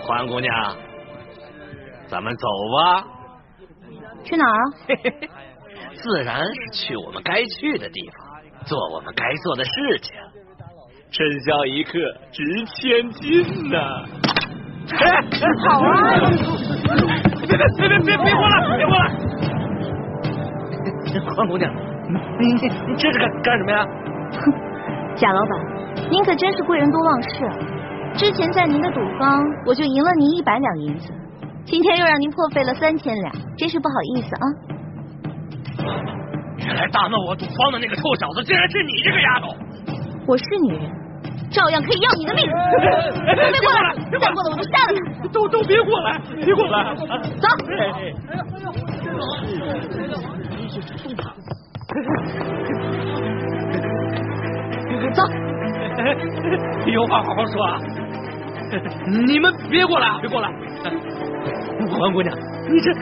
欢姑娘，咱们走吧。去哪儿啊？自然是去我们该去的地方，做我们该做的事情。春宵一刻值千金呐！好啊！别过来！别过来！欢姑娘，你这是干什么呀？哼，贾老板，您可真是贵人多忘事啊！之前在您的赌坊，我就赢了您100两银子，今天又让您破费了3000两，真是不好意思啊！原来大闹我赌坊的那个臭小子，竟然是你这个丫头！我是女人，照样可以要你的命！别过来！再过来我就杀了他！都别过来！别过来！走！走！有话好好说啊！你们别过来！别过来！黄姑娘，你这……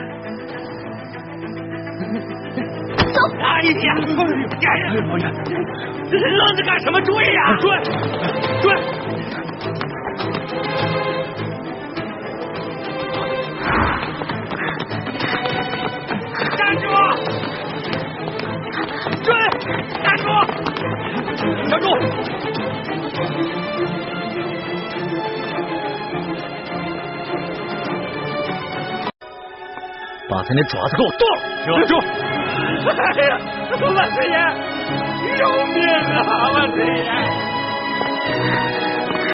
走！哎呀！愣着干什么？追呀！追！站住！追！站住！站住！把他那爪子给我剁了！住！哎呀，万岁爷，饶命啊！万岁爷！